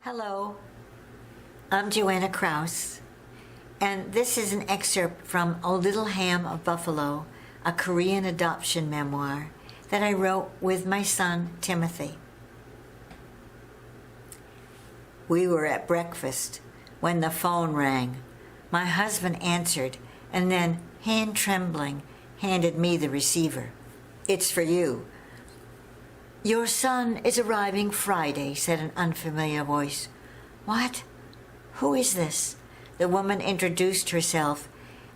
Hello, I'm Joanna Kraus, and this is an excerpt from A Little Ham of Buffalo, a Korean adoption memoir that I wrote with my son, Timothy. We were at breakfast when the phone rang. My husband answered and then, hand trembling, handed me the receiver. "It's for you." "Your son is arriving Friday," said an unfamiliar voice. "What? Who is this?" The woman introduced herself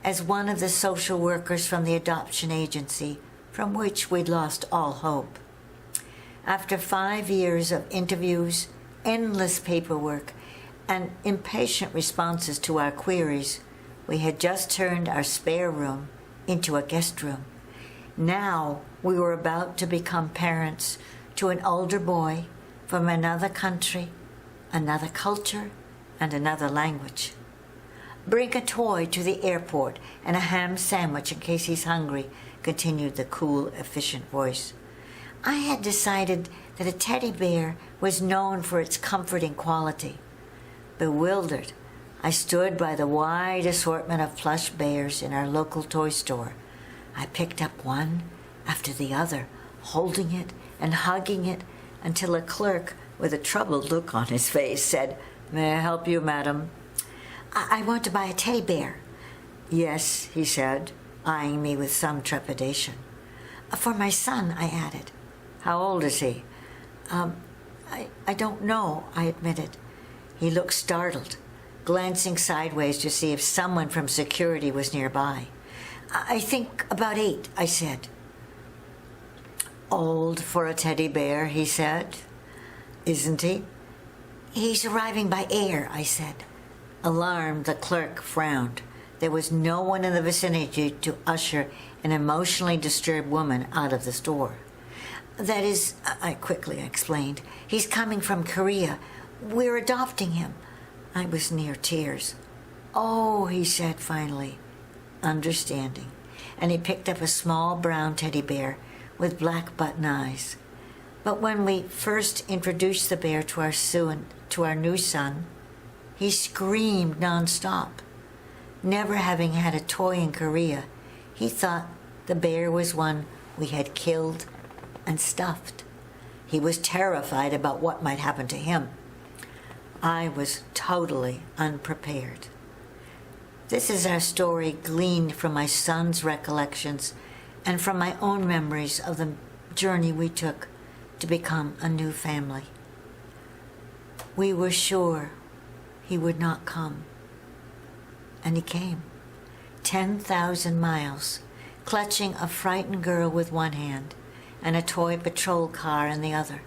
as one of the social workers from the adoption agency, from which we'd lost all hope. After 5 years of interviews, endless paperwork, and impatient responses to our queries, we had just turned our spare room into a guest room. Now we were about to become parents to an older boy from another country, another culture, and another language. "Bring a toy to the airport and a ham sandwich in case he's hungry," continued the cool, efficient voice. I had decided that a teddy bear was known for its comforting quality. Bewildered, I stood by the wide assortment of plush bears in our local toy store. I picked up one after the other, holding it and hugging it until a clerk with a troubled look on his face said, "May I help you, madam?" I want to buy a teddy bear." "Yes," he said, eyeing me with some trepidation. "For my son," I added. "How old is he?" I don't know," I admitted. He looked startled, glancing sideways to see if someone from security was nearby. "I think about 8, I said. "Old for a teddy bear," he said. "Isn't he?" "He's arriving by air," I said. Alarmed, the clerk frowned. There was no one in the vicinity to usher an emotionally disturbed woman out of the store. "That is," I quickly explained, "he's coming from Korea. We're adopting him." I was near tears. "Oh," he said finally, understanding, and he picked up a small brown teddy bear with black button eyes. But when we first introduced the bear to our new son, he screamed nonstop. Never having had a toy in Korea, he thought the bear was one we had killed and stuffed. He was terrified about what might happen to him. I was totally unprepared. This is our story gleaned from my son's recollections and from my own memories of the journey we took to become a new family. We were sure he would not come. And he came. 10,000 miles, clutching a frightened girl with one hand and a toy patrol car in the other.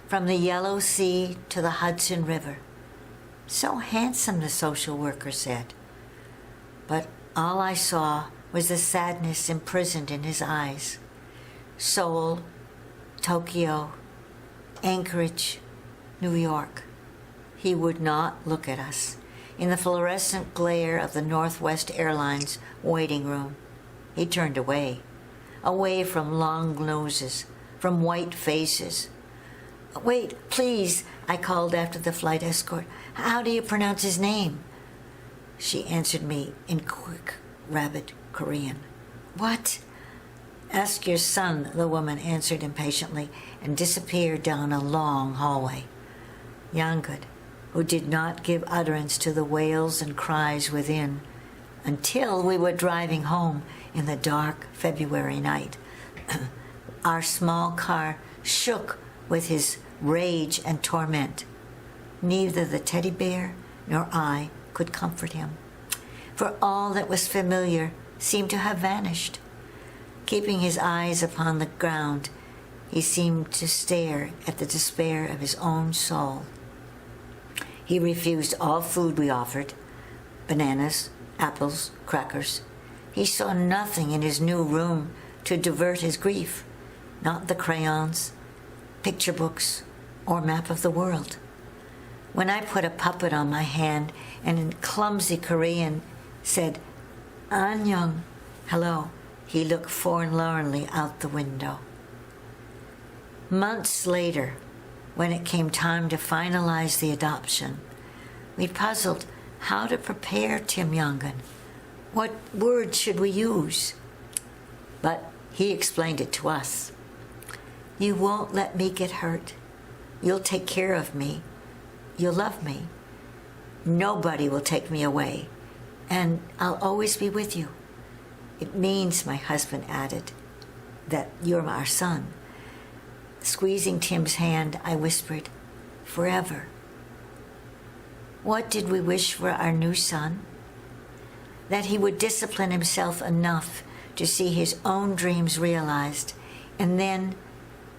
From the Yellow Sea to the Hudson River. So handsome, the social worker said. But all I saw was the sadness imprisoned in his eyes. Seoul, Tokyo, Anchorage, New York. He would not look at us. In the fluorescent glare of the Northwest Airlines waiting room, he turned away from long noses, from white faces. "Wait, please," I called after the flight escort. "How do you pronounce his name?" She answered me in quick, rapid Korean. "What?" "Ask your son," the woman answered impatiently and disappeared down a long hallway. Yangud, who did not give utterance to the wails and cries within until we were driving home in the dark February night. Our small car shook with his rage and torment. Neither the teddy bear nor I could comfort him, for all that was familiar seemed to have vanished. Keeping his eyes upon the ground, he seemed to stare at the despair of his own soul. He refused all food we offered, bananas, apples, crackers. He saw nothing in his new room to divert his grief, not the crayons, picture books, or map of the world. When I put a puppet on my hand and in clumsy Korean said, "Annyeong," hello, he looked forlornly out the window. Months later, when it came time to finalize the adoption, we puzzled how to prepare Tim Youngin. What words should we use? But he explained it to us. You won't let me get hurt. You'll take care of me. You'll love me. Nobody will take me away, and I'll always be with you. It means, my husband added, that you're our son. Squeezing Tim's hand, I whispered, forever. What did we wish for our new son? That he would discipline himself enough to see his own dreams realized, and then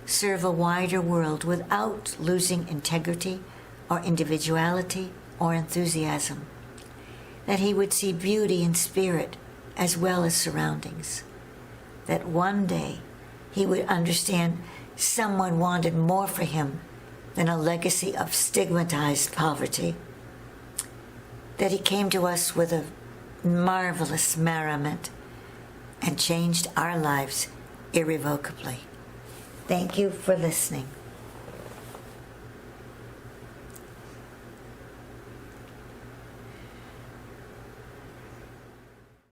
serve a wider world without losing integrity or individuality or enthusiasm. That he would see beauty in spirit as well as surroundings. That one day he would understand someone wanted more for him than a legacy of stigmatized poverty. That he came to us with a marvelous merriment and changed our lives irrevocably. Thank you for listening.